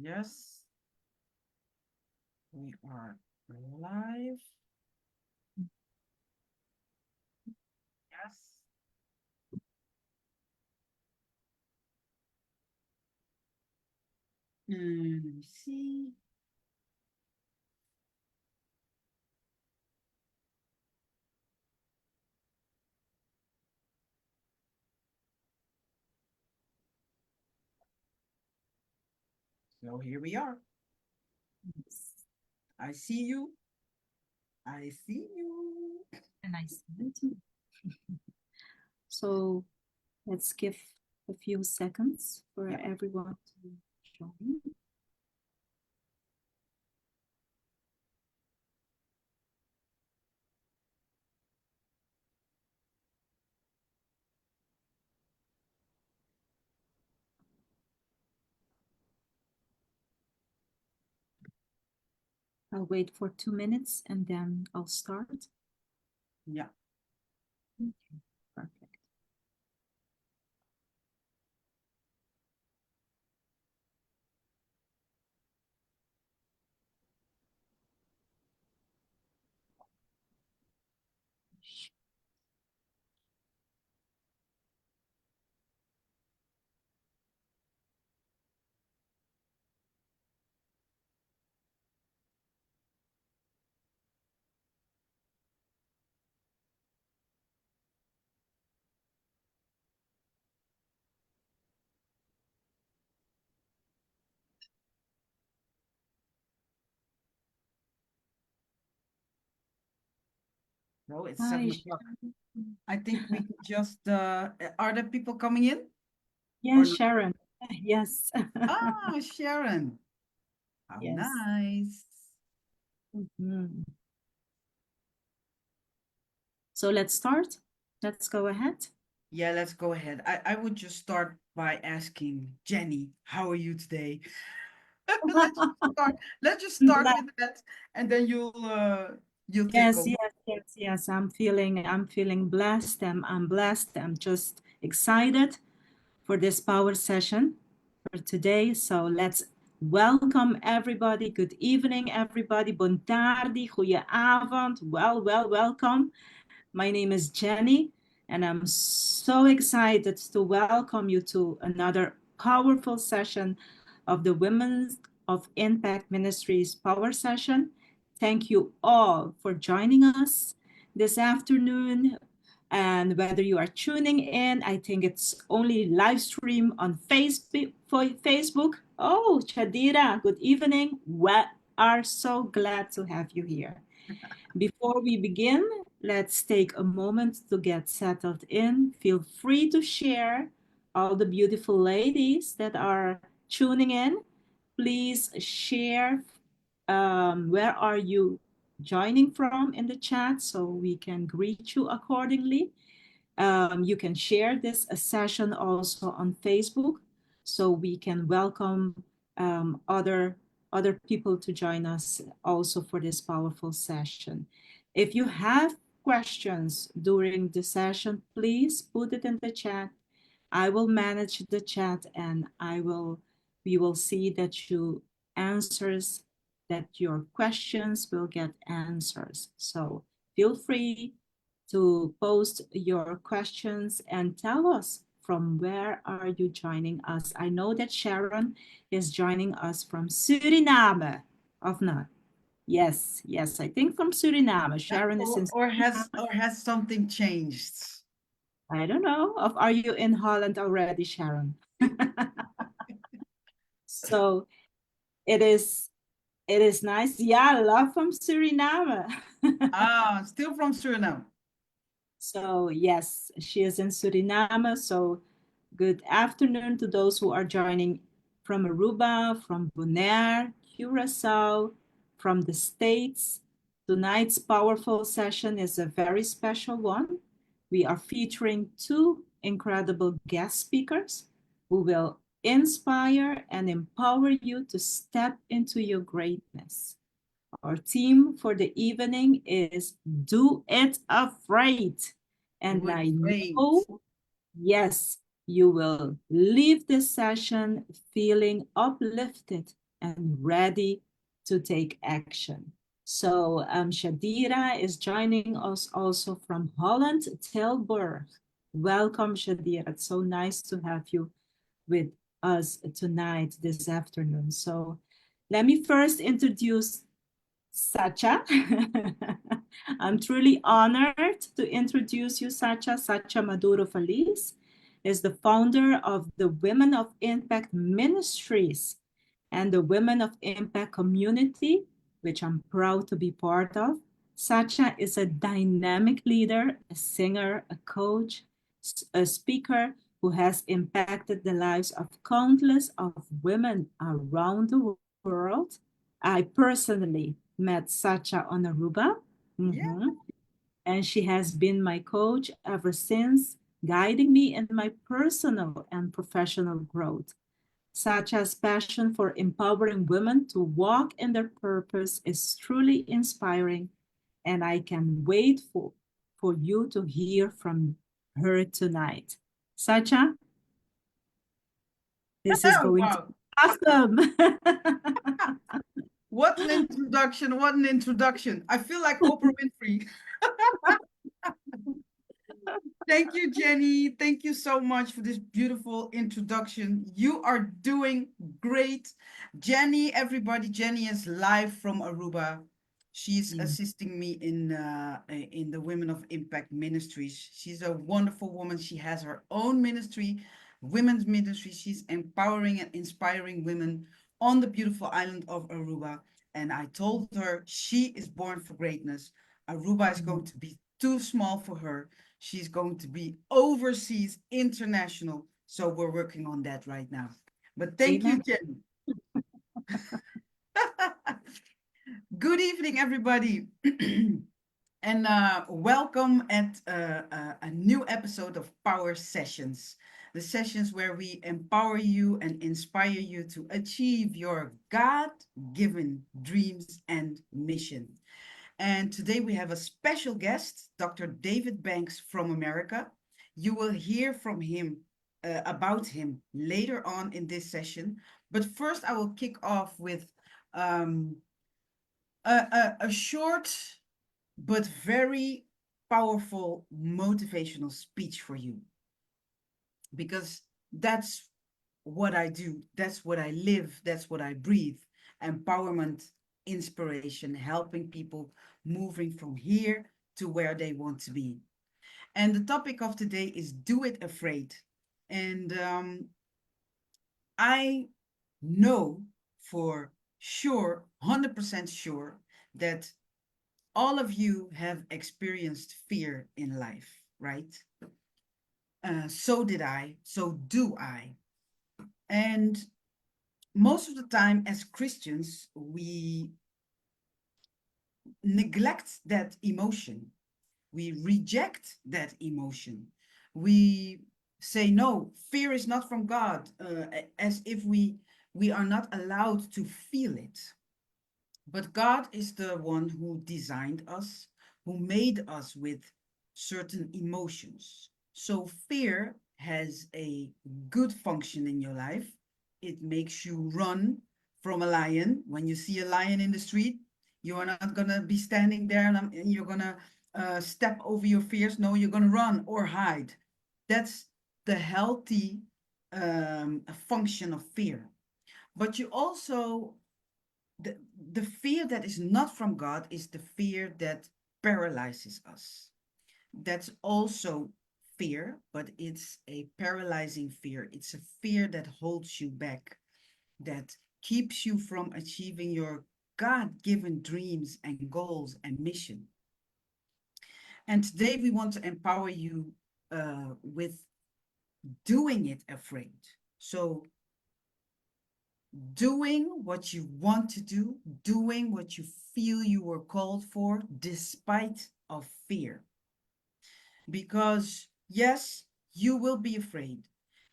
Yes, we are live. Yes. Let me see. So here we are. I see you. I see you. And I see it too. So let's give a few seconds for Yeah. everyone to join. I'll wait for 2 minutes and then I'll start. Yeah. Okay, perfect. No, it's Hi, 7 o'clock. I think we could just are there people coming in? yes, Or Sharon. Yes. ah, Sharon. How Yes. nice. Mhm. So let's start. Let's go ahead. Yeah, let's go ahead. I would just start by asking Jenny, how are you today? let's just start. Let's just start with that, and then you'll take Yes, over. yes, yes, yes. I'm feeling blessed. I'm blessed. I'm just excited for this power session for today. So let's welcome everybody. Good evening, everybody. Buon tardi, goeie avond. Welcome. My name is Jenny, and I'm so excited to welcome you to another powerful session of the Women of Impact Ministries Power Session. Thank you all for joining us this afternoon. And whether you are tuning in, I think it's only live stream on Facebook. Oh, Chadira, good evening. We are so glad to have you here. Before we begin, let's take a moment to get settled in. Feel free to share all the beautiful ladies that are tuning in. Please share where are you joining from in the chat so we can greet you accordingly. You can share this session also on Facebook so we can welcome other people to join us also for this powerful session. If you have questions during the session, please put it in the chat. I will manage the chat and we will see that your questions will get answers. So feel free to post your questions and tell us from where are you joining us. I know that Sharon is joining us from Suriname, of not? Yes, yes, I think from Suriname. Yeah, Sharon is in Suriname. or has something changed? I don't know. Are you in Holland already, Sharon? So it is nice. Yeah, love from Suriname. Ah, still from Suriname. So yes, she is in Suriname. So good afternoon to those who are joining from Aruba, from Bonaire, Curacao, from the States. Tonight's powerful session is a very special one. We are featuring two incredible guest speakers who will inspire and empower you to step into your greatness. Our theme for the evening is Do It Afraid. Do And it I great. know, yes, you will leave this session feeling uplifted and ready to take action. So Shadira is joining us also from Holland, Tilburg. Welcome, Shadira. It's so nice to have you with us tonight, this afternoon. So let me first introduce Satcha. I'm truly honored to introduce you, Satcha. Satcha Maduro Feliz is the founder of the Women of Impact Ministries and the Women of Impact community, which I'm proud to be part of. Satcha is a dynamic leader, a singer, a coach, a speaker who has impacted the lives of countless of women around the world. I personally met Satcha on Aruba. Yeah. And she has been my coach ever since, guiding me in my personal and professional growth. Satcha's passion for empowering women to walk in their purpose is truly inspiring, and I can wait for you to hear from her tonight. Satcha, this is going to Wow. be awesome. What an introduction. What an introduction. I feel like Oprah Winfrey. Thank you, Jenny. Thank you so much for this beautiful introduction. You are doing great. Jenny, everybody, Jenny is live from Aruba. She's assisting me in the Women of Impact Ministries. She's a wonderful woman. She has her own ministry, women's ministry. She's empowering and inspiring women on the beautiful island of Aruba. And I told her she is born for greatness. Aruba is going to be too small for her. She's going to be overseas, international. So we're working on that right now. But thank you, Amen. Jenny. Good evening, everybody. And welcome at a new episode of Power Sessions, the sessions where we empower you and inspire you to achieve your God given dreams and mission. And today we have a special guest, Dr. David Banks from America. You will hear from him about him later on in this session. But first, I will kick off with um, a short but very powerful motivational speech for you, because that's what I do, that's what I live, that's what I breathe. Empowerment, inspiration, helping people moving from here to where they want to be. And the topic of today is Do It Afraid. And I know for sure, 100% sure, that all of you have experienced fear in life, right? So did I, so do I. And most of the time, as Christians, we neglect that emotion. We reject that emotion. We say, no, fear is not from God, as if we are not allowed to feel it. But God is the one who designed us, who made us with certain emotions. So fear has a good function in your life. It makes you run from a lion. When you see a lion in the street, you are not going to be standing there and you're going to step over your fears. No, you're going to run or hide. That's the healthy function of fear. But you also the, the fear that is not from God is the fear that paralyzes us. That's also fear, but it's a paralyzing fear. It's a fear that holds you back, that keeps you from achieving your God given dreams and goals and mission. And today we want to empower you with doing it afraid. So doing what you want to do, doing what you feel you were called for, despite of fear. Because yes, you will be afraid.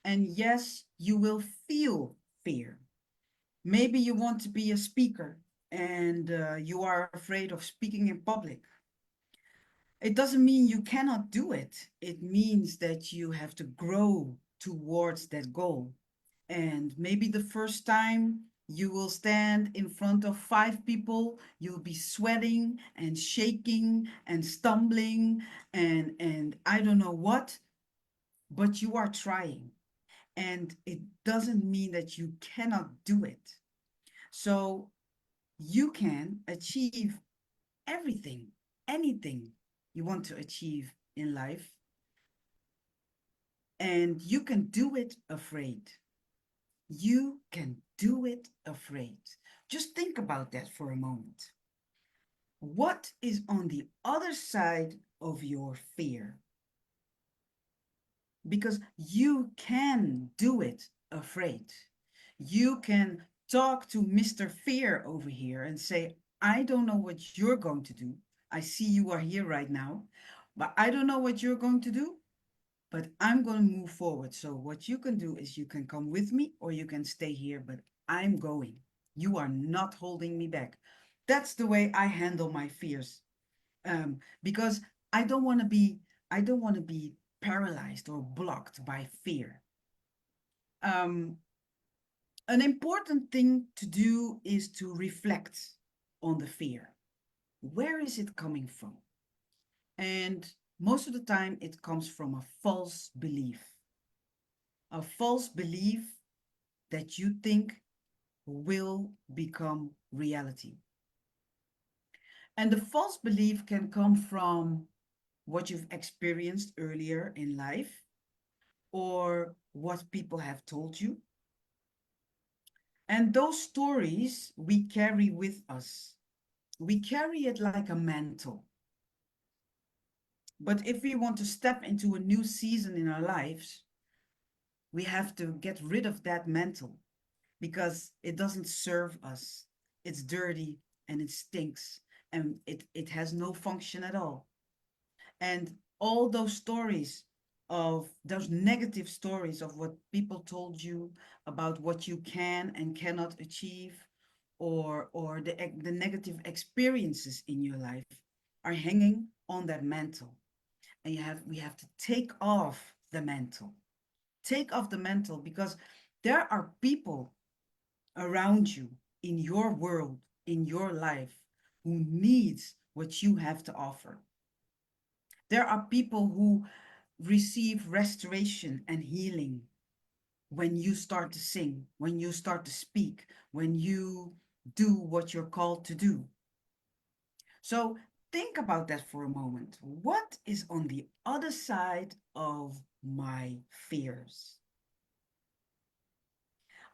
And yes, you will feel fear. Maybe you want to be a speaker and you are afraid of speaking in public. It doesn't mean you cannot do it. It means that you have to grow towards that goal. And maybe the first time You will stand in front of 5 people. You'll be sweating and shaking and stumbling and I don't know what, but you are trying. And it doesn't mean that you cannot do it. So you can achieve everything, anything you want to achieve in life. And you can do it afraid. You can do it afraid. Just think about that for a moment. What is on the other side of your fear? Because you can do it afraid. You can talk to Mr. Fear over here and say, I don't know what you're going to do. I see you are here right now, but I don't know what you're going to do, but I'm going to move forward. So what you can do is you can come with me or you can stay here, but I'm going. You are not holding me back. That's the way I handle my fears. Because I don't want to be, I don't want to be paralyzed or blocked by fear. Um, an important thing to do is to reflect on the fear. Where is it coming from? And most of the time, it comes from a false belief. A false belief that you think will become reality. And the false belief can come from what you've experienced earlier in life or what people have told you. And those stories we carry with us. We carry it like a mantle. But if we want to step into a new season in our lives, we have to get rid of that mantle because it doesn't serve us. It's dirty and it stinks and it has no function at all. And all those stories of those negative stories of what people told you about what you can and cannot achieve or the negative experiences in your life are hanging on that mantle. And we have to take off the mantle. Take off the mantle because there are people around you in your world, in your life, who needs what you have to offer. There are people who receive restoration and healing when you start to sing, when you start to speak, when you do what you're called to do. So think about that for a moment. What is on the other side of my fears?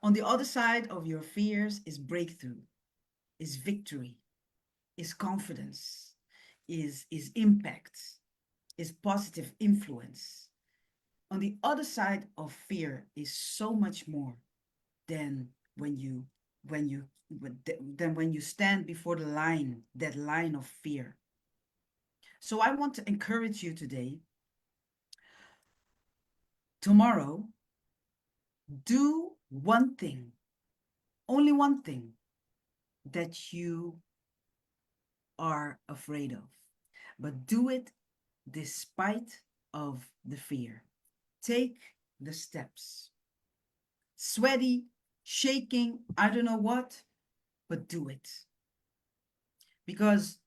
On the other side of your fears is breakthrough, is victory, is confidence, is impact, is positive influence. On the other side of fear is so much more than when you than when you stand before the line, that line of fear. So I want to encourage you today, tomorrow, do one thing, only one thing that you are afraid of, but do it despite of the fear. Take the steps. Sweaty, shaking, I don't know what, but do it. Because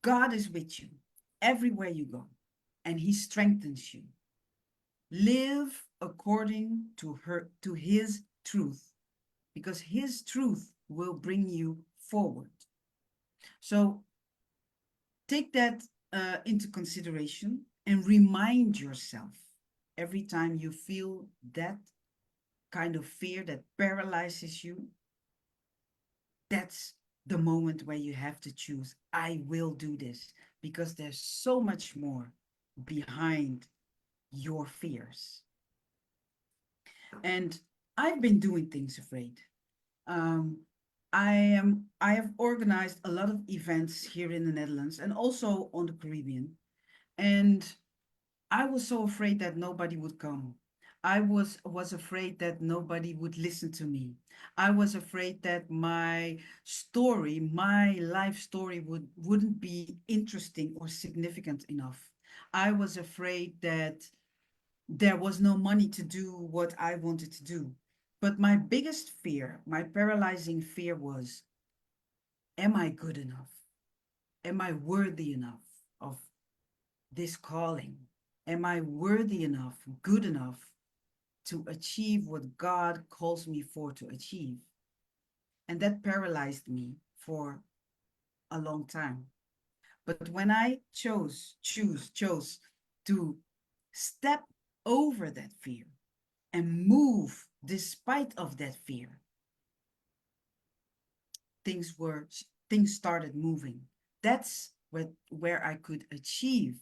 God is with you everywhere you go, and He strengthens you. Live according to His truth, because His truth will bring you forward. So take that into consideration and remind yourself every time you feel that kind of fear that paralyzes you. That's the moment where you have to choose, I will do this, because there's so much more behind your fears. And I've been doing things afraid. Um, I have organized a lot of events here in the Netherlands and also on the Caribbean. And I was so afraid that nobody would come. I was afraid that nobody would listen to me. I was afraid that my story, my life story wouldn't be interesting or significant enough. I was afraid that there was no money to do what I wanted to do. But my biggest fear, my paralyzing fear was, am I good enough? Am I worthy enough of this calling? Am I worthy enough, good enough to achieve what God calls me for to achieve? And that paralyzed me for a long time. But when I chose to step over that fear and move despite of that fear, things were things started moving. That's where I could achieve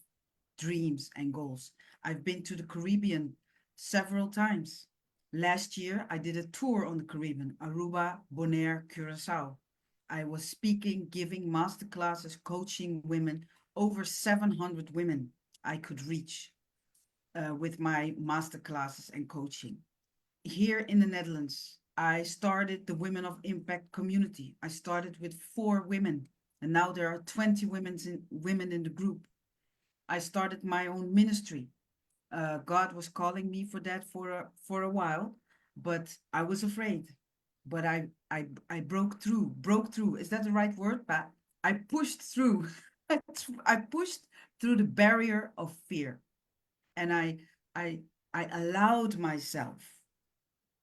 dreams and goals. I've been to the Caribbean several times. Last year, I did a tour on the Caribbean, Aruba, Bonaire, Curacao. I was speaking, giving master classes, coaching women, over 700 women I could reach with my master classes and coaching. Here in the Netherlands, I started the Women of Impact community. I started with 4 women, and now there are 20 women in the group. I started my own ministry. God was calling me for that for a while, but I was afraid. But I broke through. Broke through. Is that the right word, Pat? I pushed through. I pushed through the barrier of fear, and I I allowed myself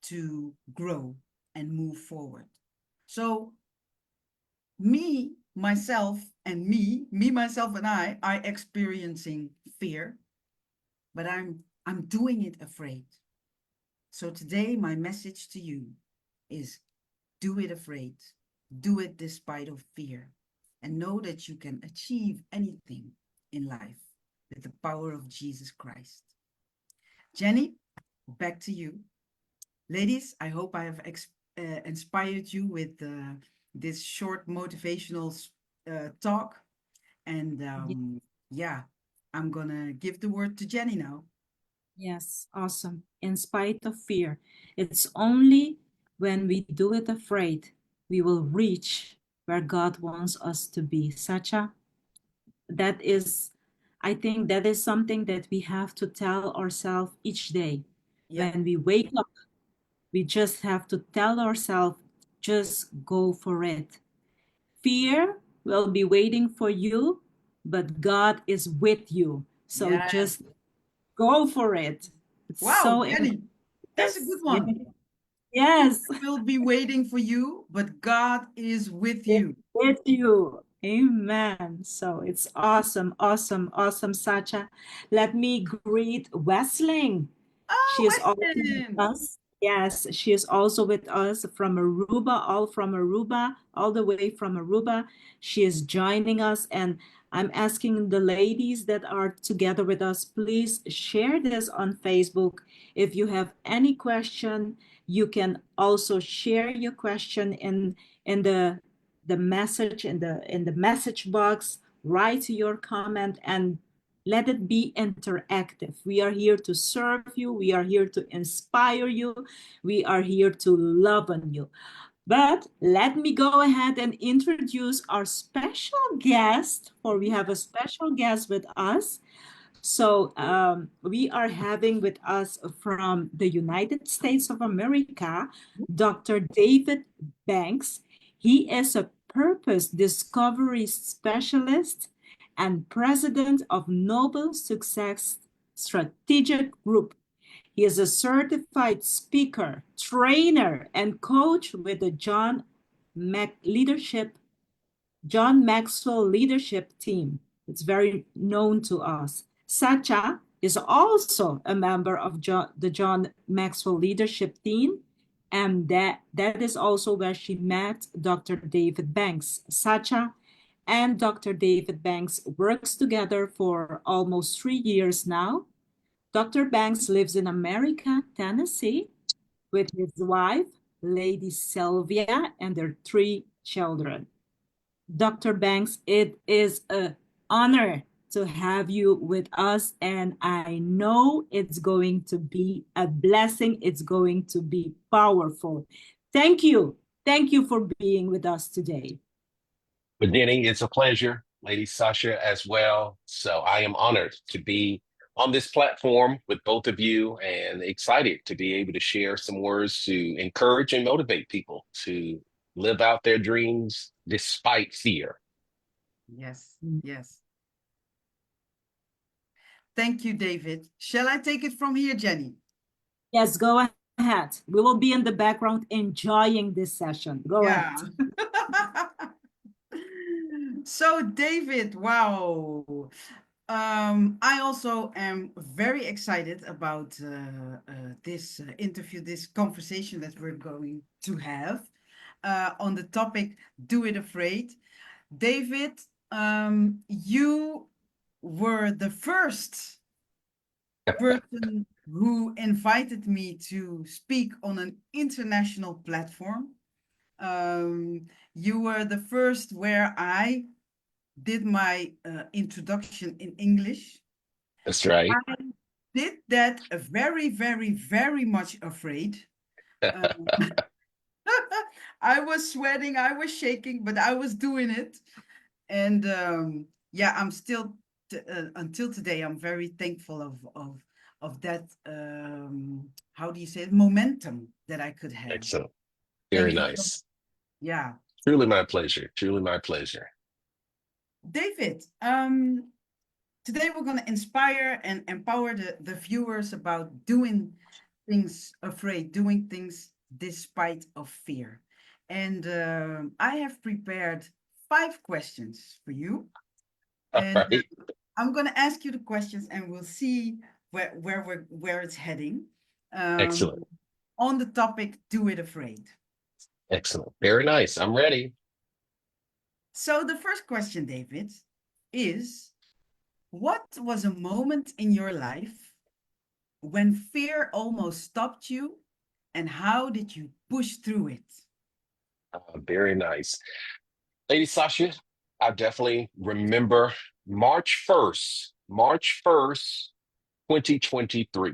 to grow and move forward. So myself, and I are experiencing fear, but I'm doing it afraid. So today my message to you is do it afraid. Do it despite of fear. And know that you can achieve anything in life with the power of Jesus Christ. Jenny, back to you. Ladies, I hope I have inspired you with this short motivational talk. And yeah, I'm going to give the word to Jenny now. Yes, awesome. In spite of fear, it's only when we do it afraid, we will reach where God wants us to be. Satcha, that is, I think that is something that we have to tell ourselves each day. Yep. When we wake up, we just have to tell ourselves, just go for it. Fear will be waiting for you, but God is with you. So Yes. just go for it. It's Wow, so Jenny, that's a good yes, one. yes, Will be waiting for you, but God is with it's you. with you. Amen. So it's awesome, awesome, awesome, Sacha. Let me greet Wesling. She Oh, is also with Weston. us. Yes, she is also with us from Aruba, all from Aruba, all the way from Aruba. She is joining us, and I'm asking the ladies that are together with us, please share this on Facebook. If you have any question, you can also share your question in the message in the message box. Write your comment and let it be interactive. We are here to serve you. We are here to inspire you. We are here to love on you. But let me go ahead and introduce our special guest, for we have a special guest with us. So we are having with us from the United States of America, Dr. David Banks. He is a purpose discovery specialist and president of Noble Success Strategic Group. He is a certified speaker, trainer, and coach with the John Maxwell Leadership Team. It's very known to us. Satcha is also a member of the John Maxwell Leadership Team, and that is also where she met Dr. David Banks. Satcha and Dr. David Banks works together for almost 3 years now. Dr. Banks lives in America, Tennessee, with his wife, Lady Sylvia, and their 3 children. Dr. Banks, it is an honor to have you with us, and I know it's going to be a blessing. It's going to be powerful. Thank you. Thank you for being with us today. But Denny, it's a pleasure, Lady Sasha as well. So I am honored to be on this platform with both of you and excited to be able to share some words to encourage and motivate people to live out their dreams despite fear. Yes, yes. Thank you, David. Shall I take it from here, Jenny? Yes, go ahead. We will be in the background enjoying this session. Go ahead. Yeah. So, David, wow. I also am very excited about this interview, this conversation that we're going to have on the topic Do It Afraid. David, you were the first person who invited me to speak on an international platform. You were the first where I did my introduction in English. That's right. I did that very, very, very much afraid. Um, I was sweating, I was shaking, but I was doing it. And yeah, I'm still until today. I'm very thankful of that. How do you say it? Momentum that I could have. Excellent. Very Thank you so much. nice. Yeah, Truly my pleasure. Truly my pleasure. David. Today we're going to inspire and empower the viewers about doing things afraid, doing things despite of fear. And I have prepared 5 questions for you. All And right. I'm going to ask you the questions and we'll see where it's heading. Um, Excellent. on the topic, do it afraid. Excellent. Very nice. I'm ready. So the first question, David, is what was a moment in your life when fear almost stopped you, and how did you push through it? Very nice. Lady Sasha, I definitely remember March 1st, 2023.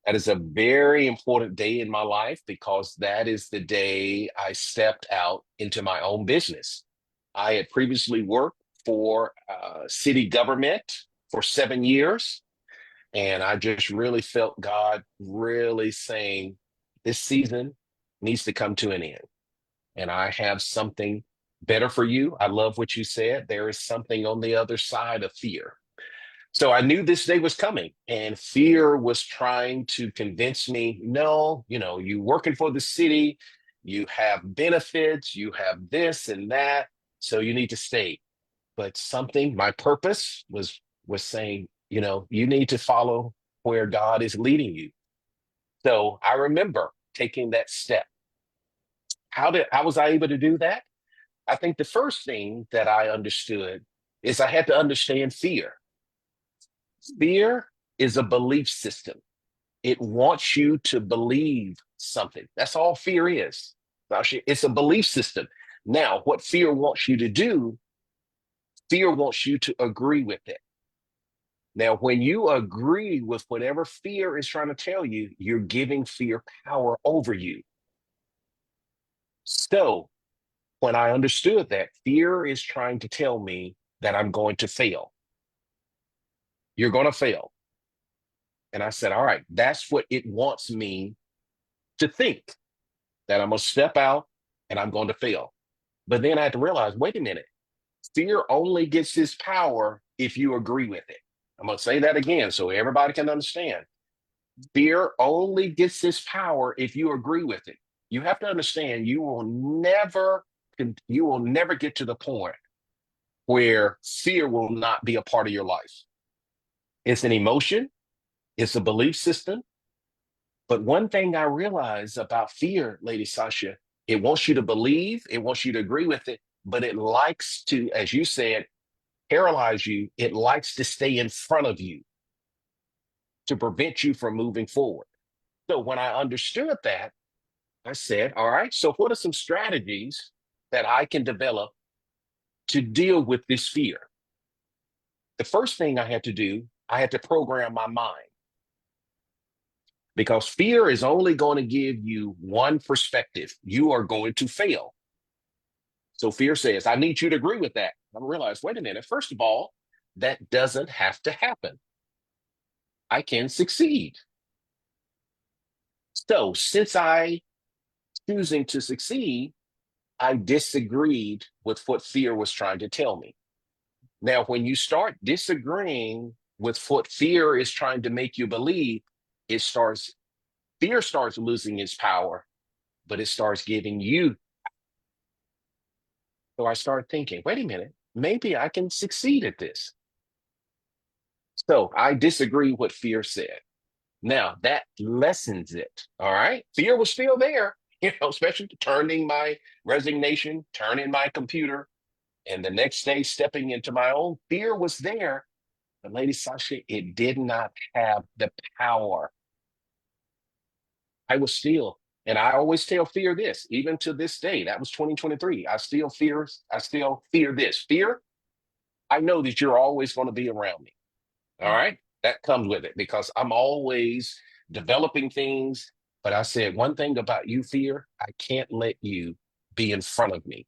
That is a very important day in my life because that is the day I stepped out into my own business. I had previously worked for city government for 7 years, and I just really felt God really saying, this season needs to come to an end. And I have something better for you. I love what you said. There is something on the other side of fear. So I knew this day was coming, and fear was trying to convince me, no, you working for the city, you have benefits, you have this and that, so you need to stay. But something, my purpose was saying, you need to follow where God is leading you. So I remember taking that step. How was I able to do that? I think the first thing that I understood is I had to understand fear. Fear is a belief system. It wants you to believe something. That's all fear is. It's a belief system. Now, what fear wants you to do, fear wants you to agree with it. Now, when you agree with whatever fear is trying to tell you, you're giving fear power over you. So, when I understood that, fear is trying to tell me that I'm going to fail. You're going to fail. And I said, all right, that's what it wants me to think, that I'm going to step out and I'm going to fail. But then I had to realize, wait a minute, fear only gets this power if you agree with it. I'm going to say that again so everybody can understand. Fear only gets this power if you agree with it. You have to understand you will never get to the point where fear will not be a part of your life. It's an emotion, it's a belief system. But one thing I realized about fear, Lady Sasha, it wants you to believe, it wants you to agree with it, but it likes to, as you said, paralyze you. It likes to stay in front of you to prevent you from moving forward. So when I understood that, I said, all right, so what are some strategies that I can develop to deal with this fear? The first thing I had to do, I had to program my mind, because fear is only going to give you one perspective. You are going to fail. So fear says, I need you to agree with that. I realized, wait a minute. First of all, that doesn't have to happen. I can succeed. So since I choosing to succeed, I disagreed with what fear was trying to tell me. Now, when you start disagreeing with what fear is trying to make you believe, fear starts losing its power, but it starts giving you. So I started thinking, wait a minute, maybe I can succeed at this. So I disagree with what fear said. Now that lessens it. All right. Fear was still there, especially turning my resignation, turning my computer, and the next day stepping into my own fear was there. But Lady Satcha, it did not have the power. I was still, and I always tell fear this, even to this day, that was 2023. I still fear this. Fear, I know that you're always going to be around me. All right. That comes with it because I'm always developing things. But I said, one thing about you, fear, I can't let you be in front of me.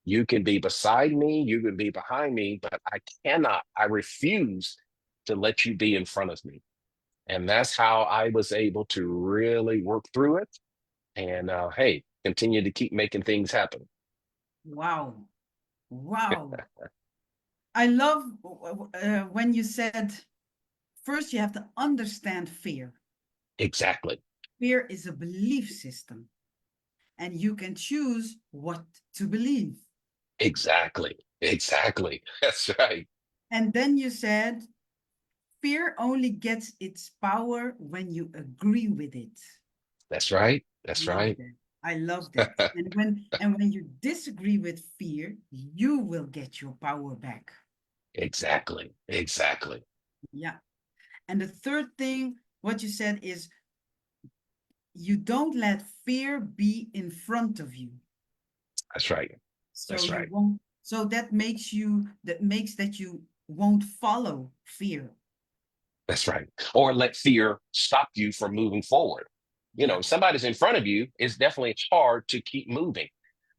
You can be beside me, you can be behind me, but I refuse to let you be in front of me. And that's how I was able to really work through it and, hey, continue to keep making things happen. Wow. Wow. I love when you said, first you have to understand fear. Exactly. Fear is a belief system, and you can choose what to believe. Exactly. Exactly. That's right. And then you said, fear only gets its power when you agree with it. That's right. That's Love right. that. I love that. And when you disagree with fear, you will get your power back. Exactly. Exactly. Yeah. And the third thing, what you said is, you don't let fear be in front of you. That's right. So That's you right. won't, so that makes that you won't follow fear. That's right. Or let fear stop you from moving forward. Yeah. If somebody's in front of you, it's definitely hard to keep moving.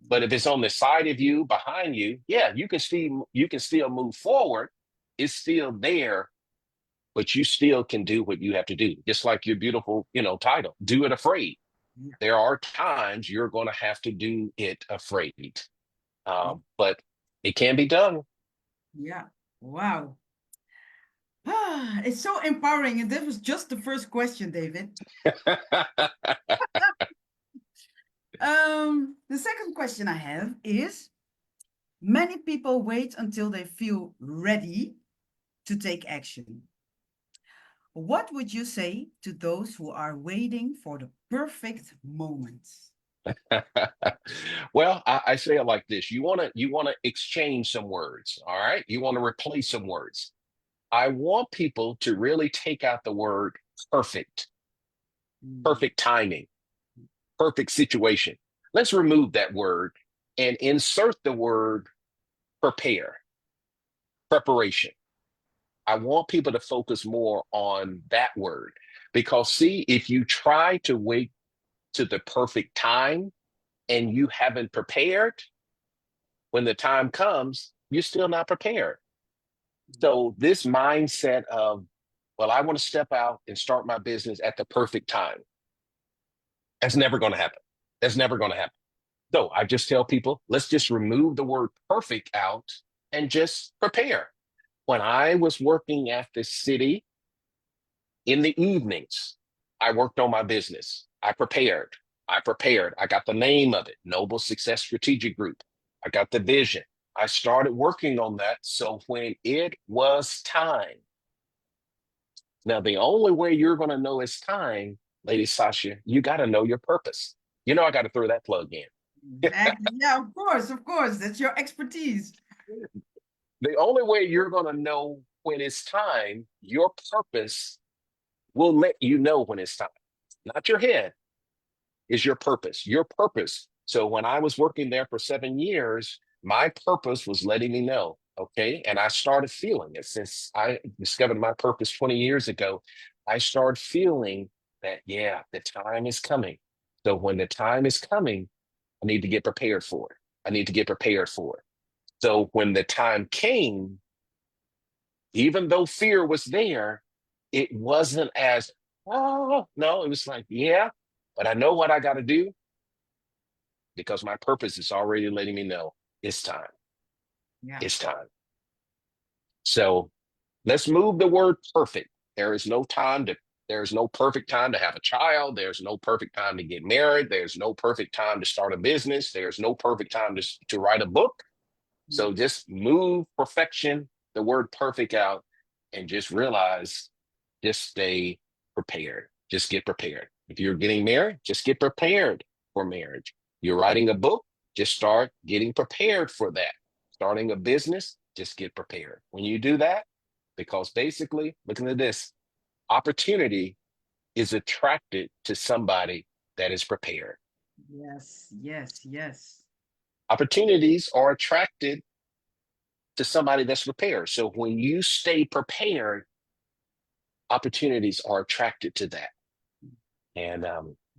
But if it's on the side of you, behind you, yeah, you can still move forward. It's still there, but you still can do what you have to do. Just like your beautiful, title, Do It Afraid. Yeah. There are times you're going to have to do it afraid. But it can be done. Yeah. Wow. It's so empowering. And that was just the first question, David. The second question I have is, many people wait until they feel ready to take action. What would you say to those who are waiting for the perfect moment? Well, I say it like this. You want to exchange some words, all right? You want to replace some words. I want people to really take out the word perfect, perfect timing, perfect situation. Let's remove that word and insert the word prepare, preparation. I want people to focus more on that word because, see, if you try to wait to the perfect time and you haven't prepared, when the time comes, you're still not prepared. So, this mindset of, well, I want to step out and start my business at the perfect time, that's never going to happen. That's never going to happen. So, I just tell people, let's just remove the word perfect out and just prepare. When I was working at the city in the evenings, I worked on my business. I prepared. I got the name of it, Noble Success Strategic Group. I got the vision. I started working on that. So when it was time, now the only way you're going to know it's time, Lady Satcha, you got to know your purpose. I got to throw that plug in. Exactly. Yeah, of course, of course. That's your expertise. The only way you're going to know when it's time, your purpose will let you know when it's time. Not your head, is your purpose. Your purpose. So when I was working there for 7 years, my purpose was letting me know. Okay. And I started feeling it since I discovered my purpose 20 years ago. I started feeling that, yeah, the time is coming. So when the time is coming, I need to get prepared for it. I need to get prepared for it. So when the time came, Even though fear was there, it wasn't as, oh, no, it was like, yeah, but I know what I got to do because my purpose is already letting me know it's time. Yeah. It's time. So let's move the word perfect. There is no time to, there's no perfect time to have a child. There's no perfect time to get married. There's no perfect time to start a business. There's no perfect time to write a book. So just move perfection, the word perfect out, and just realize, just stay prepared. Just get prepared. If you're getting married, just get prepared for marriage. You're writing a book, just start getting prepared for that. Starting a business, just get prepared. When you do that, because basically, looking at this, opportunity is attracted to somebody that is prepared. Yes, yes, yes. Opportunities are attracted to somebody that's prepared. So when you stay prepared, opportunities are attracted to that. And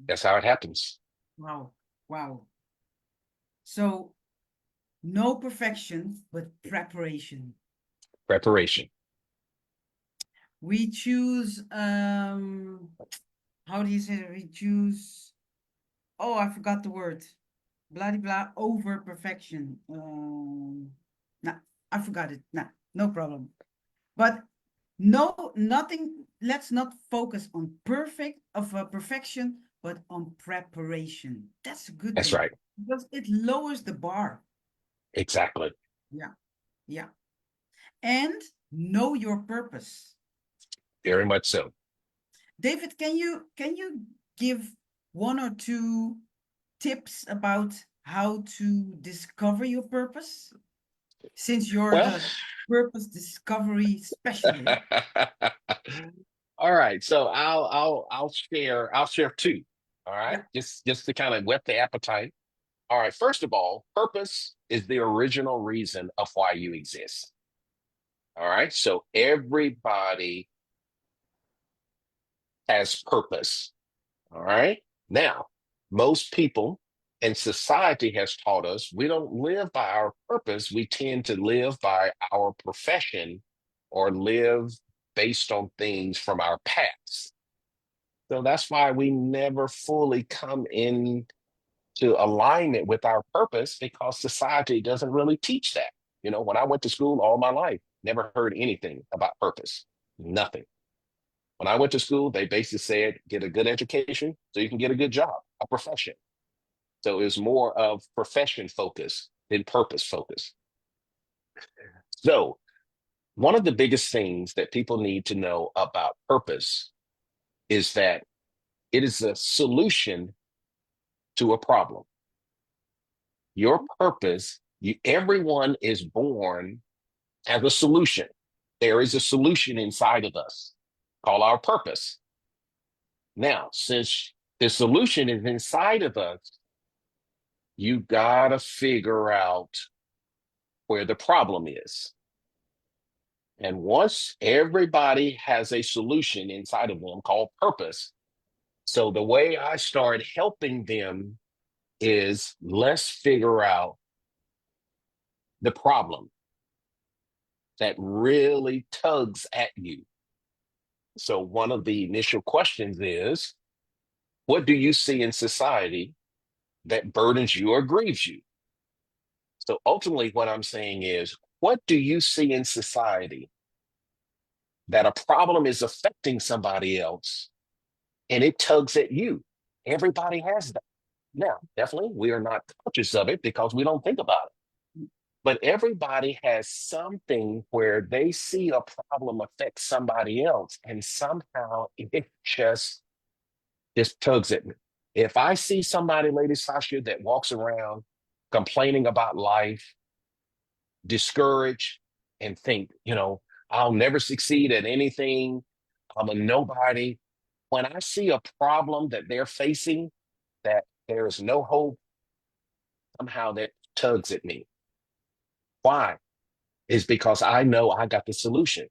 that's how it happens. Wow, wow. So no perfection, but preparation. Preparation. We choose, how do you say it? We choose, oh, I forgot the word. Blah, de blah, over perfection. Nah, I forgot it. Nah, no problem. But no, nothing, let's not focus on perfection, but on preparation. That's a good That's thing right. because it lowers the bar. Exactly. Yeah, yeah. And know your purpose. Very much so. David, can you give one or two tips about how to discover your purpose? Since you're Well, the purpose discovery specialist. all right. So I'll share two. All right. Yeah. Just to kind of whet the appetite. All right. First of all, purpose is the original reason of why you exist. All right. So everybody has purpose. All right. Now, most people and society has taught us we don't live by our purpose. We tend to live by our profession or live based on things from our past. So that's why we never fully come into alignment with our purpose because society doesn't really teach that. You know, when I went to school all my life, never heard anything about purpose, nothing. When I went to school, they basically said, get a good education so you can get a good job, a profession. So it was more of profession focus than purpose focus. So one of the biggest things that people need to know about purpose is that it is a solution to a problem. Your purpose, everyone is born as a solution. There is a solution inside of us called our purpose. Now, since the solution is inside of us, you gotta figure out where the problem is. And once everybody has a solution inside of them called purpose, so the way I start helping them is let's figure out the problem that really tugs at you. So one of the initial questions is, what do you see in society that burdens you or grieves you? So ultimately, what I'm saying is, what do you see in society that a problem is affecting somebody else and it tugs at you? Everybody has that. Now, definitely, we are not conscious of it because we don't think about it. But everybody has something where they see a problem affect somebody else, and somehow it just tugs at me. If I see somebody, Lady Sasha, that walks around complaining about life, discouraged, and think, I'll never succeed at anything, I'm a nobody. When I see a problem that they're facing, that there is no hope, somehow that tugs at me. Why? Is because I know I got the solution.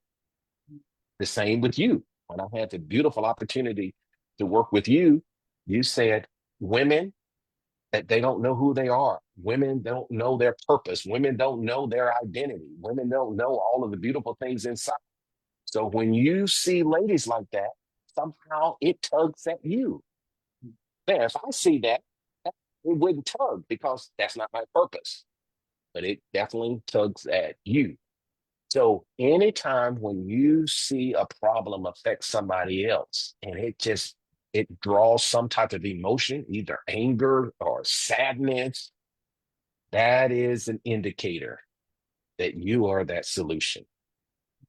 The same with you. When I had the beautiful opportunity to work with you, you said women that they don't know who they are. Women don't know their purpose. Women don't know their identity. Women don't know all of the beautiful things inside. So when you see ladies like that, somehow it tugs at you. Man, if I see that, it wouldn't tug because that's not my purpose, but it definitely tugs at you. So anytime when you see a problem affect somebody else and it draws some type of emotion, either anger or sadness, that is an indicator that you are that solution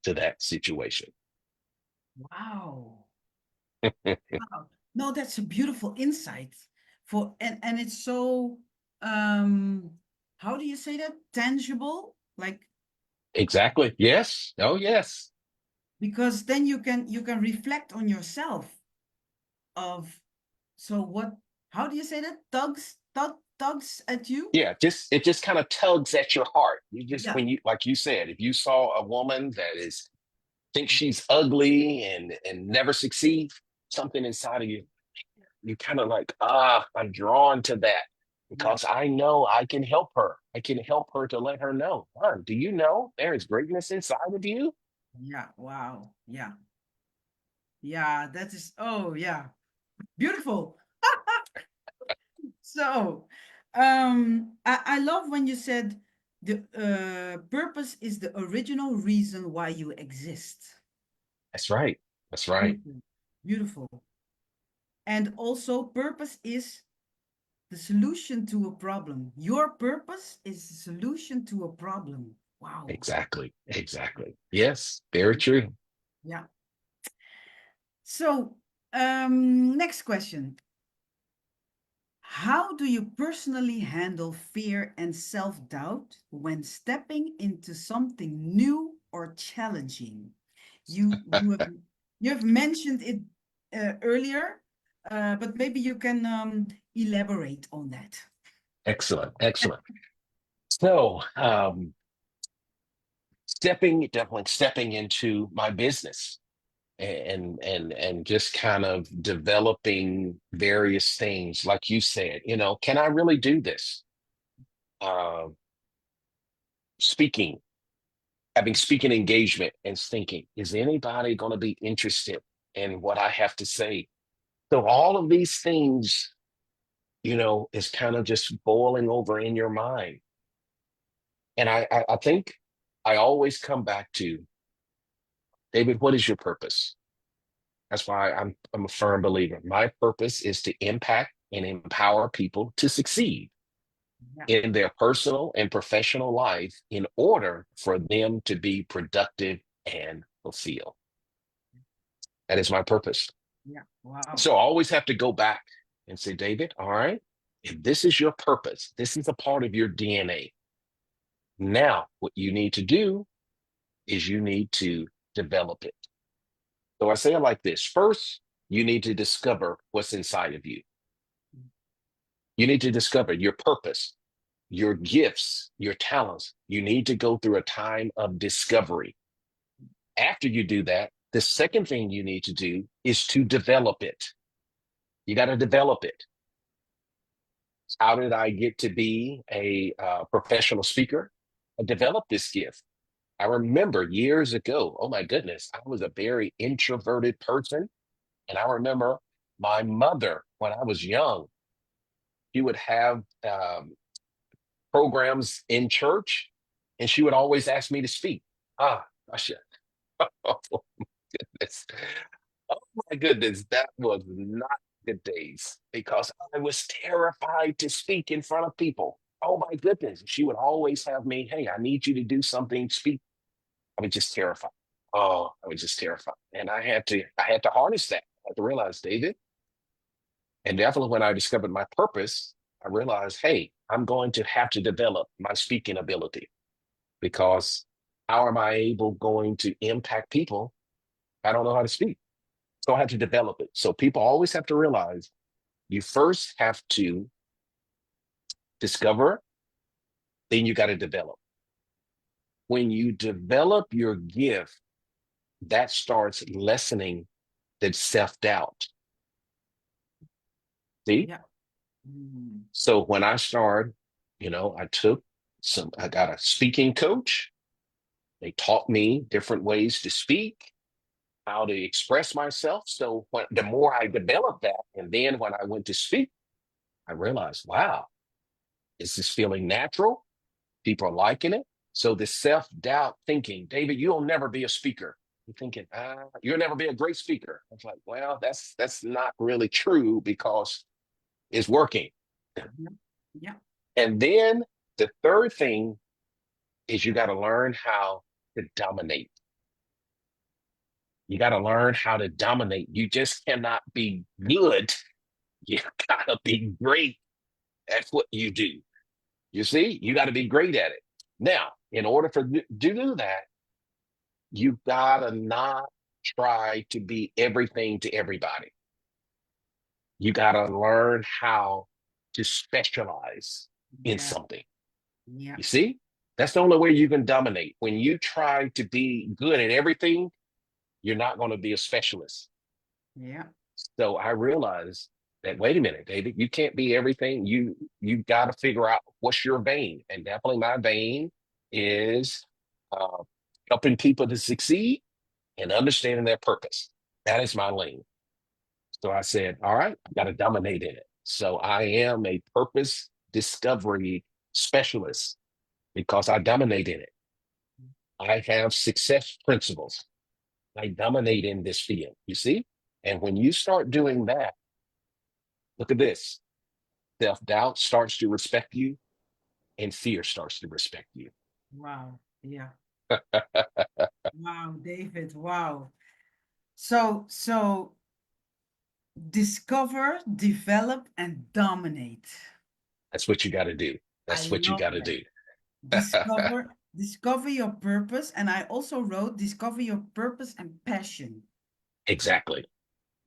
to that situation. Wow. Wow. No, that's a beautiful insight and it's so how do you say that? Tangible? Like Exactly. Yes. Oh, yes. because then you can reflect on yourself of so what how do you say that? Tugs at you? Yeah, it just kind of tugs at your heart. You just Yeah. when you like you said, if you saw a woman that is thinks she's ugly and never succeeds, something inside of you, you kind of like, I'm drawn to that Yeah. because I know I can help her. I can help her to let her know. Do you know there is greatness inside of you? Yeah. Wow. Yeah. Yeah, that is oh yeah. Beautiful. So, I love when you said the purpose is the original reason why you exist. That's right. That's right. Beautiful. Beautiful. And also, purpose is the solution to a problem. Your purpose is the solution to a problem. Wow. Exactly. Exactly. Yes, very true. Yeah. So, next question. How do you personally handle fear and self-doubt when stepping into something new or challenging? You you have you have mentioned it earlier, but maybe you can elaborate on that. Excellent. Excellent. So, definitely stepping into my business and just kind of developing various things like you said, can I really do this? uh, Speaking, having speaking engagement and thinking, is anybody going to be interested in what I have to say? So all of these things, is kind of just boiling over in your mind. And I think I always come back to, David, what is your purpose? That's why I'm a firm believer. My purpose is to impact and empower people to succeed Yeah, in their personal and professional life in order for them to be productive and fulfilled. That is my purpose. yeah. Wow. So I always have to go back and say, David, all right, if this is your purpose, this is a part of your DNA. Now, what you need to do is you need to develop it. So I say it like this. First, you need to discover what's inside of you. You need to discover your purpose, your gifts, your talents. You need to go through a time of discovery. After you do that, the second thing you need to do is to develop it. You got to develop it. How did I get to be a professional speaker? I developed this gift. I remember years ago, oh my goodness, I was a very introverted person. And I remember my mother, when I was young, she would have programs in church, and she would always ask me to speak. I should. Oh goodness. Oh my goodness, that was not good days because I was terrified to speak in front of people. Oh my goodness. She would always have me, hey, I need you to do something, speak. I was just terrified. Oh, I was just terrified. And I had to harness that. I had to realize, David, and definitely when I discovered my purpose, I realized, hey, I'm going to have to develop my speaking ability because how am I able going to impact people? I don't know how to speak. So I had to develop it. So people always have to realize you first have to discover, then you got to develop. When you develop your gift, that starts lessening the self-doubt. See? Yeah. Mm, So when I started, I got a speaking coach. They taught me different ways to speak. how to express myself. So the more I developed that, and then when I went to speak, I realized, wow, is this feeling natural? People are liking it. So the self-doubt thinking, David, you'll never be a speaker. You're thinking, you'll never be a great speaker. I was like, well, that's not really true because it's working. Yeah. And then the third thing is you got to learn how to dominate. You got to learn how to dominate. You just cannot be good. You got to be great at what you do. You see, you got to be great at it. Now, in order to do that, you got to not try to be everything to everybody. You got to learn how to specialize in Yeah. something. Yeah. You see, that's the only way you can dominate. When you try to be good at everything, you're not going to be a specialist. Yeah. So I realized that, wait a minute, David, you can't be everything. You got to figure out what's your vein. And definitely my vein is uh, helping people to succeed and understanding their purpose. That is my lane. So I said, all right, I've got to dominate in it. So I am a purpose discovery specialist because I dominate in it. I have success principles. I dominate in this field, you see? And when you start doing that, look at this. Self-doubt starts to respect you and fear starts to respect you. Wow. Yeah. Wow, David. Wow. So discover, develop, and dominate. That's what you got to do. I That's what you love got to that. do. Discover your purpose. And I also wrote discover your purpose and passion. Exactly.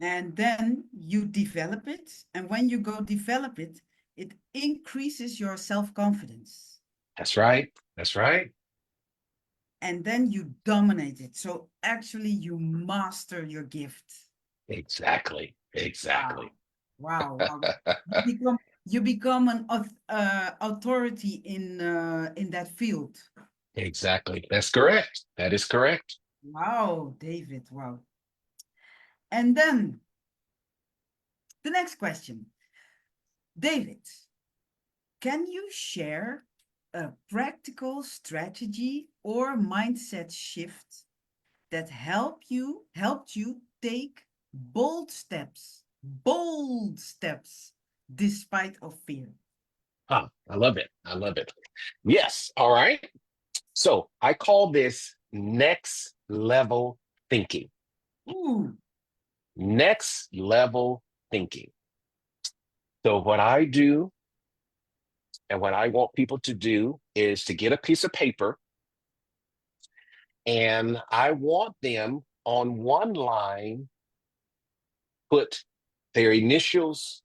And then you develop it. And when you go develop it, it increases your self-confidence. That's right. That's right. And then you dominate it. So actually you master your gift. Exactly. Exactly. Wow. Wow. You become an authority in that field. Exactly. That's correct. That is correct. Wow, David. Wow. And then the next question. David, can you share a practical strategy or mindset shift that helped you take bold steps despite of fear? I love it. I love it. Yes. All right. So I call this next level thinking. Ooh. Next level thinking. So what I do and what I want people to do is to get a piece of paper, and I want them on one line put their initials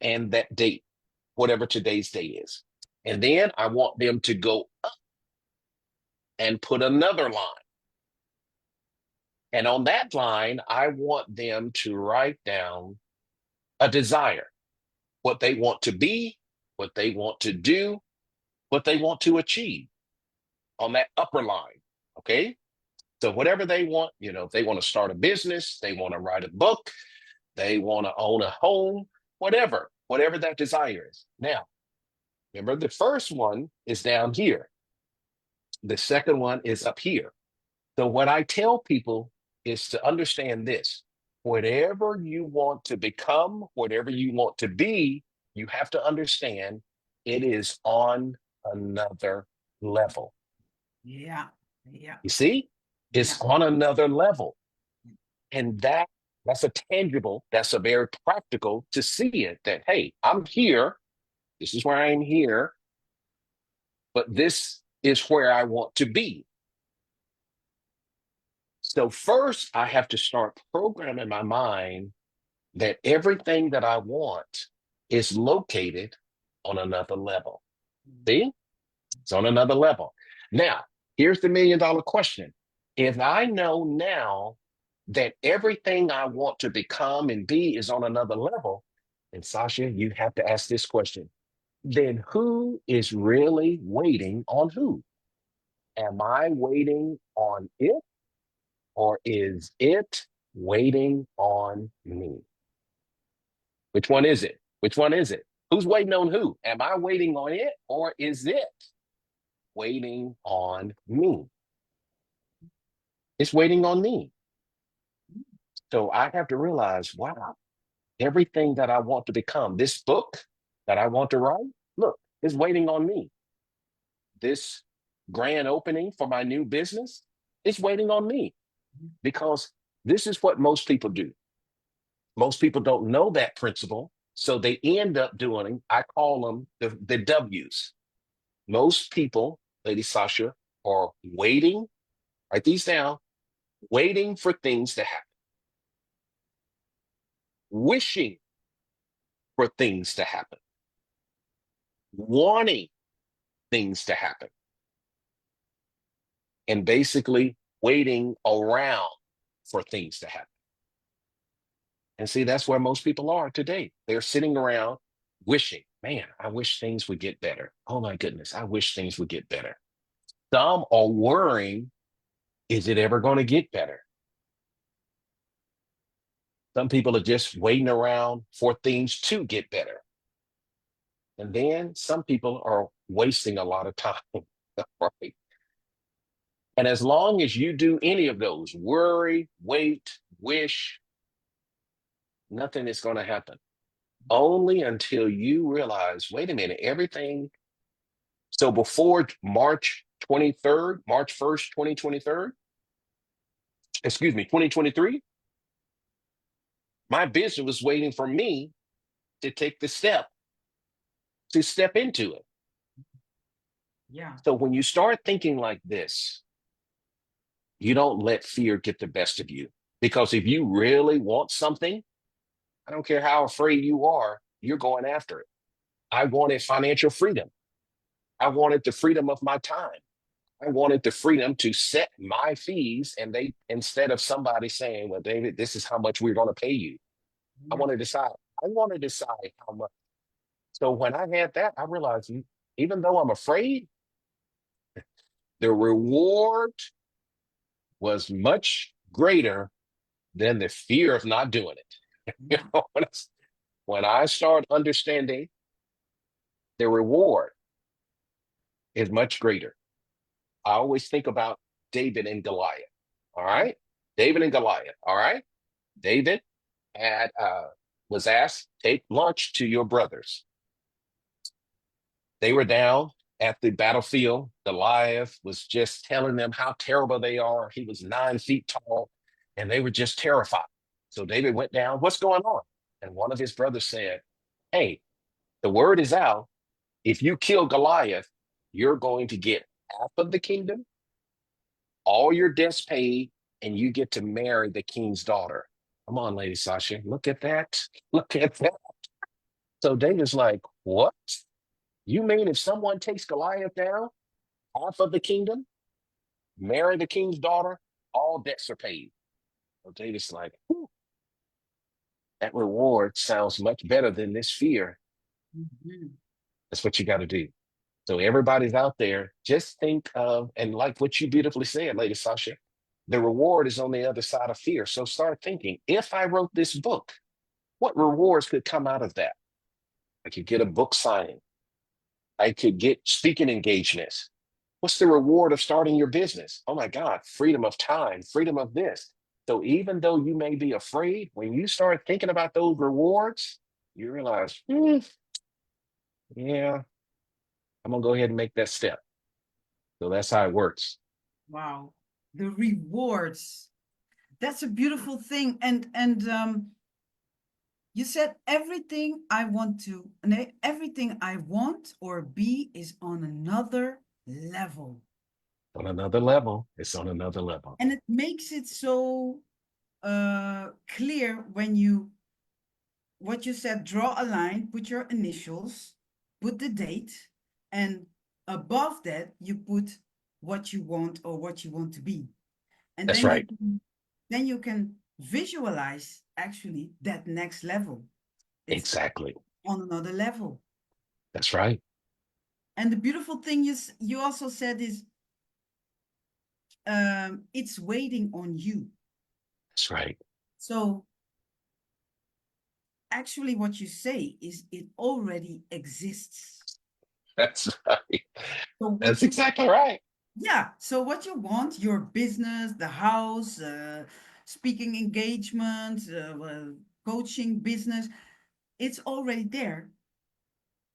and that date, whatever today's date is. And then I want them to go up and put another line. And on that line, I want them to write down a desire, what they want to be, what they want to do, what they want to achieve on that upper line. Okay. So whatever they want, if they want to start a business, they want to write a book, they want to own a home, whatever that desire is. Now, remember the first one is down here. The second one is up here. So what I tell people is to understand this. Whatever you want to become, whatever you want to be, you have to understand it is on another level. Yeah. Yeah. You see? Yeah. It's on another level. And that's a tangible, that's a very practical to see it that, hey, I'm here. This is where I am here. But this is where I want to be. So first, I have to start programming my mind that everything that I want is located on another level. See? It's on another level. Now, here's the $1,000,000 question. If I know now that everything I want to become and be is on another level, and Satcha, you have to ask this question. Then who is really waiting on who? Am I waiting on it or is it waiting on me? Which one is it? Which one is it? Who's waiting on who? Am I waiting on it, or is it waiting on me? It's waiting on me. So I have to realize, wow, everything that I want to become, this book that I want to write, look, is waiting on me. This grand opening for my new business is waiting on me, because this is what most people do. Most people don't know that principle. So they end up doing, I call them the W's. Most people, Lady Satcha, are waiting, write these down, waiting for things to happen, wishing for things to happen, wanting things to happen, and basically waiting around for things to happen. And see, that's where most people are today. They're sitting around wishing, man, I wish things would get better. Oh my goodness, I wish things would get better. Some are worrying, is it ever going to get better? Some people are just waiting around for things to get better. And then some people are wasting a lot of time, right? And as long as you do any of those, worry, wait, wish, nothing is going to happen. Only until you realize, wait a minute, everything. So before March 23rd, March 1st, 2023, my business was waiting for me to take the step to step into it. Yeah. So when you start thinking like this, you don't let fear get the best of you. Because if you really want something, I don't care how afraid you are, you're going after it. I wanted financial freedom. I wanted the freedom of my time. I wanted the freedom to set my fees, and they, instead of somebody saying, well, David, this is how much we're going to pay you. I want to decide. I want to decide how much. So when I had that, I realized even though I'm afraid, the reward was much greater than the fear of not doing it. You know, when I start understanding the reward is much greater. I always think about David and Goliath. All right. David and Goliath. All right. David had was asked, take lunch to your brothers. They were down at the battlefield. Goliath was just telling them how terrible they are. He was 9 feet tall, and they were just terrified. So David went down. What's going on? And one of his brothers said, hey, the word is out. If you kill Goliath, you're going to get half of the kingdom, all your debts paid, and you get to marry the king's daughter. Come on, Lady Satcha. Look at that. Look at that. So David's like, what? You mean if someone takes Goliath down, half of the kingdom, marry the king's daughter, all debts are paid? So David's like, whew, that reward sounds much better than this fear. Mm-hmm. That's what you got to do. So everybody's out there, just think of, and like what you beautifully said, Lady Satcha, the reward is on the other side of fear. So start thinking, if I wrote this book, what rewards could come out of that? I could get a book signing. I could get speaking engagements. What's the reward of starting your business? Oh my God, freedom of time, freedom of this. So even though you may be afraid, when you start thinking about those rewards, you realize, yeah, I'm gonna go ahead and make that step. So that's how it works. Wow. The rewards. That's a beautiful thing. And you said everything I want to, everything I want or be is on another level. On another level, it's on another level. And it makes it so clear when you, what you said, draw a line, put your initials, put the date, and above that, you put what you want or what you want to be. And That's then right. then you can visualize actually that next level. It's Exactly. on another level. That's right. And the beautiful thing is, you also said is, it's waiting on you. That's right. So actually what you say is it already exists. That's right. So That's exactly right. yeah, so what you want, your business, the house, speaking engagement, coaching business, it's already there,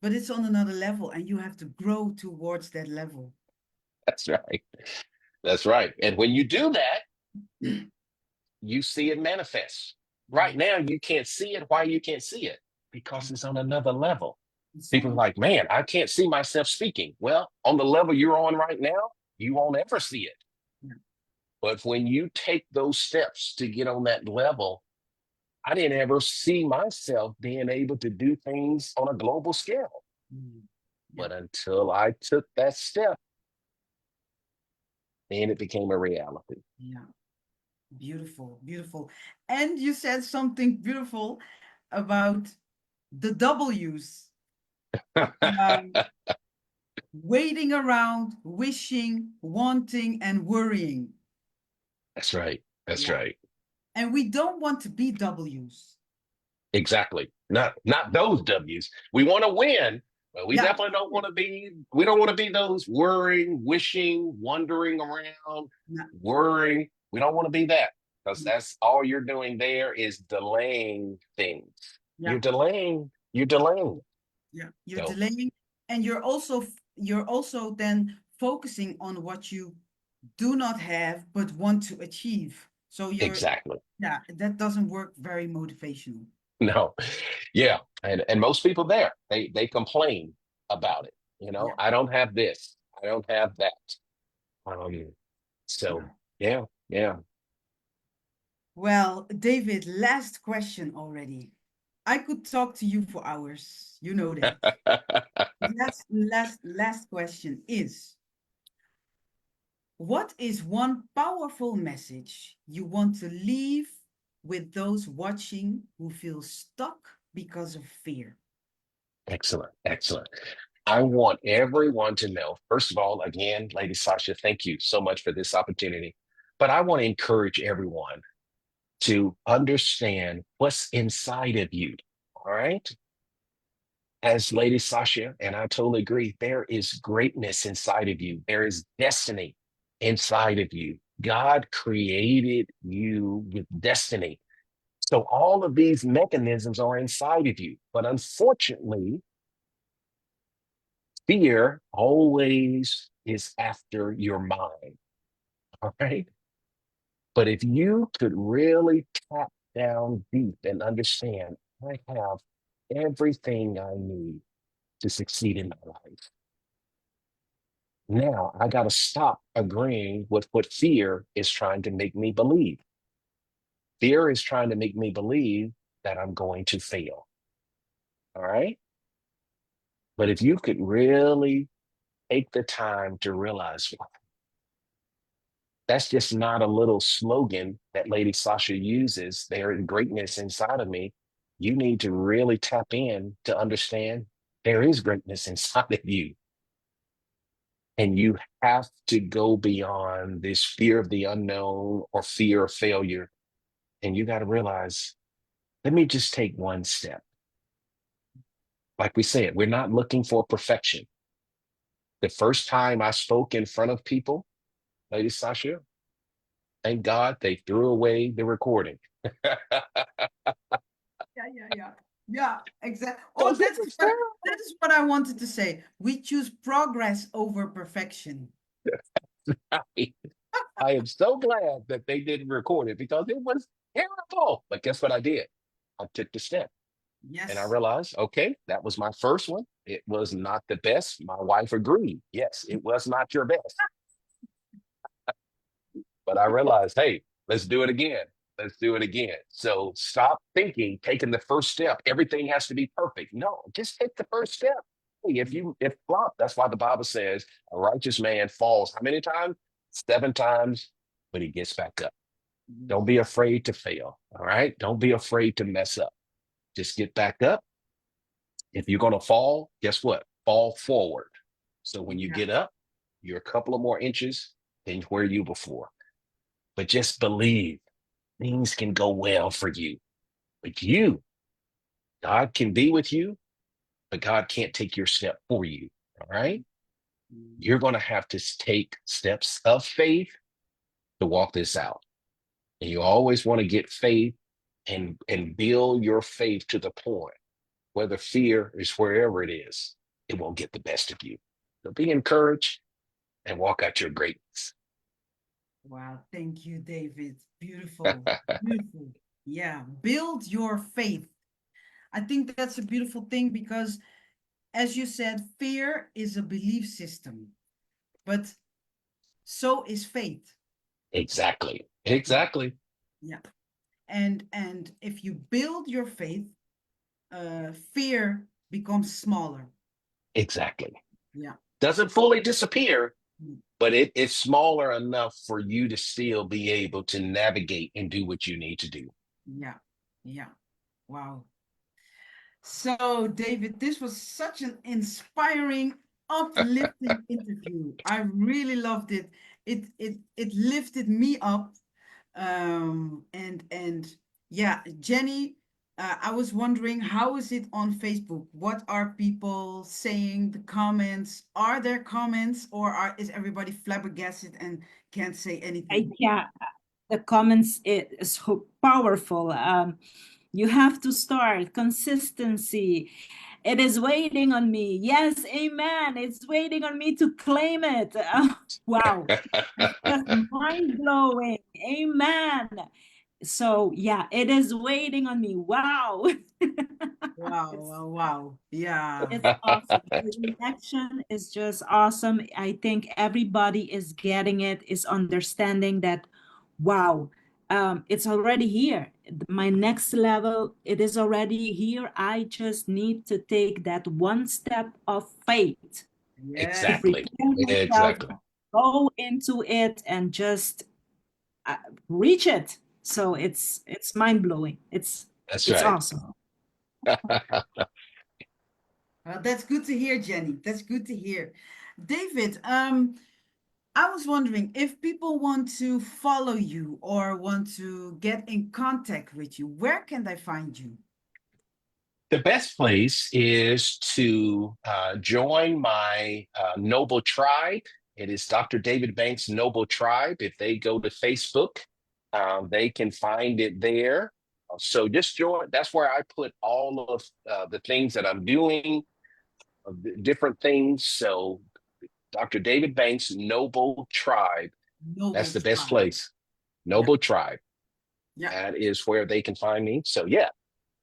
but it's on another level and you have to grow towards that level. That's right. That's right. And when you do that, you see it manifest. Right now, you can't see it. Why you can't see it? Because it's on another level. People are like, man, I can't see myself speaking. Well, on the level you're on right now, you won't ever see it. Yeah. But when you take those steps to get on that level, I didn't ever see myself being able to do things on a global scale. Yeah. But until I took that step, then it became a reality. Yeah. Beautiful, beautiful. And you said something beautiful about the W's. Um, waiting around, wishing, wanting, and worrying. That's right. That's Yeah. right. And we don't want to be W's. Exactly. Not those W's. We want to win, but we Yeah. definitely don't want to be, we don't want to be those worrying, wishing, wandering around, Yeah. worrying. We don't want to be that because that's all you're doing there is delaying things. Yeah. You're delaying. Yeah. You're So delaying, and you're also then focusing on what you do not have but want to achieve. So exactly. yeah, that doesn't work very motivational. No. Yeah. And most people there, they complain about it. You know, Yeah. I don't have this. I don't have that. Um, Yeah. so yeah, yeah. Well, David, last question already. I could talk to you for hours. You know that. Last question is, what is one powerful message you want to leave with those watching who feel stuck because of fear? Excellent, excellent. I want everyone to know, first of all, again, Lady Sasha, thank you so much for this opportunity. But I want to encourage everyone to understand what's inside of you. All right. As Lady Sasha, and I totally agree, there is greatness inside of you. There is destiny inside of you. God created you with destiny. So all of these mechanisms are inside of you. But unfortunately, fear always is after your mind. All right. But if you could really tap down deep and understand, I have everything I need to succeed in my life. Now I got to stop agreeing with what fear is trying to make me believe. Fear is trying to make me believe that I'm going to fail. All right. But if you could really take the time to realize, wow, that's just not a little slogan that Lady Sasha uses. There is greatness inside of me. You need to really tap in to understand there is greatness inside of you. And you have to go beyond this fear of the unknown or fear of failure. And you got to realize, let me just take one step. Like we said, we're not looking for perfection. The first time I spoke in front of people, Lady Sasha, thank God they threw away the recording. Yeah, exactly. Oh, Because it was terrible. that is what I wanted to say. We choose progress over perfection. I am so glad that they didn't record it because it was terrible. But guess what I did? I took the step and I Yes. realized, okay, that was my first one. It was not the best. My wife agreed. Yes, it was not your best. But I realized, hey, let's do it again. Let's do it again. So stop thinking, taking the first step. Everything has to be perfect. No, just take the first step. Hey, if flop, that's why the Bible says a righteous man falls how many times? 7 times, but he gets back up. Don't be afraid to fail. All right. Don't be afraid to mess up. Just get back up. If you're going to fall, guess what? Fall forward. So when you Yeah. get up, you're a couple of more inches than where you before. But just believe things can go well for you. But God can be with you, but God can't take your step for you. All right. You're going to have to take steps of faith to walk this out. And you always want to get faith and build your faith to the point where the fear is wherever it is, it won't get the best of you. So be encouraged and walk out your greatness. Wow, thank you, David. Beautiful, beautiful. Yeah, build your faith. I think that's a beautiful thing because, as you said, fear is a belief system, but so is faith. Exactly. Exactly. Yeah. And if you build your faith, fear becomes smaller. Exactly. Yeah. Doesn't fully disappear, Mm. but it's smaller enough for you to still be able to navigate and do what you need to do. Yeah. Yeah. Wow. So, David, this was such an inspiring, uplifting interview. I really loved it. It lifted me up. And yeah, Jenny, I was wondering, how is it on Facebook? What are people saying? The comments? Are there comments, or is everybody flabbergasted and can't say anything? Yeah, the comments is so powerful. You have to start consistency. It is waiting on me. Yes, amen. It's waiting on me to claim it. Wow. It's just mind blowing. Amen. So, yeah, it is waiting on me. Wow. Wow, wow, wow. Yeah. It's awesome. The reaction is just awesome. I think everybody is getting it, is understanding that, wow, it's already here. My next level, it is already here. I just need to take that one step of faith to Yes. Exactly. prepare myself, Exactly. go into it, and just uh, reach it. So it's mind blowing. That's It's right. awesome. That's good to hear, Jenny. That's good to hear. David, I was wondering if people want to follow you or want to get in contact with you, where can they find you? The best place is to join my Noble Tribe. It is Dr. David Banks' Noble Tribe. If they go to Facebook, they can find it there. So just join. That's where I put all of the things that I'm doing, different things. So Dr. David Banks' Noble Tribe. That's Noble the best Tribe. place. Yeah, Noble Tribe. yeah, That is where they can find me. So yeah,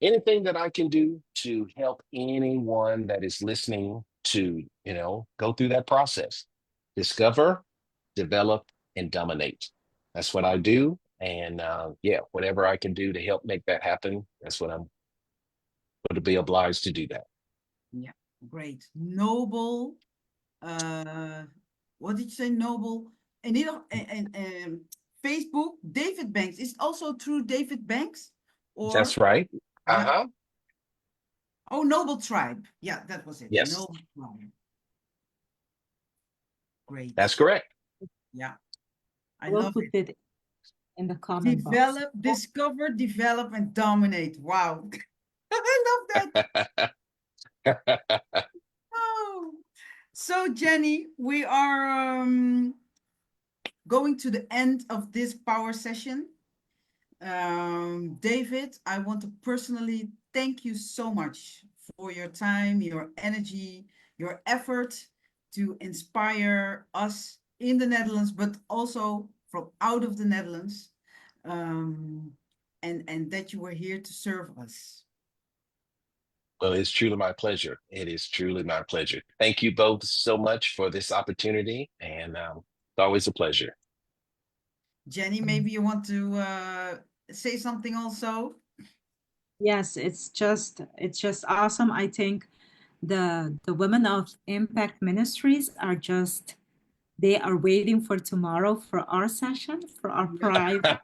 anything that I can do to help anyone that is listening to, go through that process, discover, develop, and dominate. That's what I do. And yeah, whatever I can do to help make that happen, that's what I'm going to be obliged to do that. yeah. Great. Noble. Uh, what did you say? Noble. And Facebook, David Banks. Is it also through David Banks? Or That's right. yeah. Uh-huh. Oh, Noble Tribe. Yeah, that was it. Yes, Noble Tribe. Great. that's correct. Yeah, I I will love put it. it in the comment box. Develop, discover, develop, and dominate. Wow. I love that. Oh. So, Jenny, we are going to the end of this power session. David, I want to personally thank you so much for your time, your energy, your effort to inspire us in the Netherlands, but also from out of the Netherlands, and that you were here to serve us. Well, it's truly my pleasure. It is truly my pleasure. Thank you both so much for this opportunity, and it's always a pleasure. Jenny, maybe you want to say something also? Yes, it's just awesome. I think the women of Impact Ministries are just they are waiting for tomorrow for our session, for our private.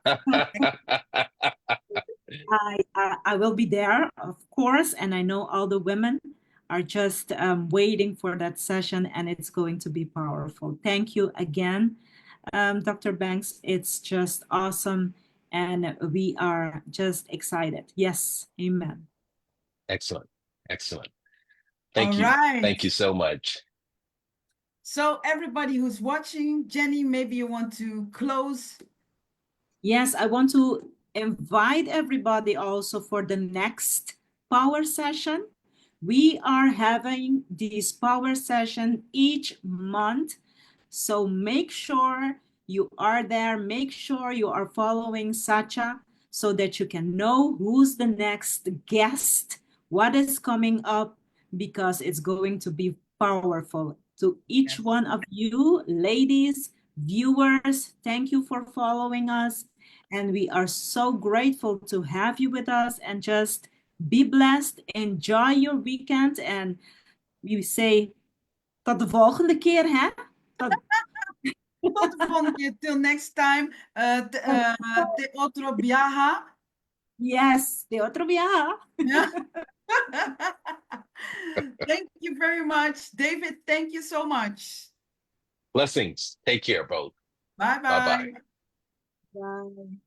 I will be there, of course, and I know all the women are just waiting for that session, and it's going to be powerful. Thank you again, Dr. Banks. It's just awesome. And we are just excited. Yes. Amen. Excellent. Excellent. All Thank you. right. Thank you so much. So everybody who's watching, Jenny, maybe you want to close. Yes, I want to invite everybody also for the next power session. We are having this power session each month. So make sure you are there. Make sure you are following Satcha so that you can know who's the next guest, what is coming up, because it's going to be powerful. To each Yes. one of you, ladies, viewers, thank you for following us. And we are so grateful to have you with us, and just be blessed. Enjoy your weekend. And we say tot de volgende keer, hè? Tot de volgende keer. Till next time. Te otro viaja. Yes, de otro viaje. Yeah. Thank you very much. David, thank you so much. Blessings. Take care, both. Bye-bye. Bye-bye. Bye.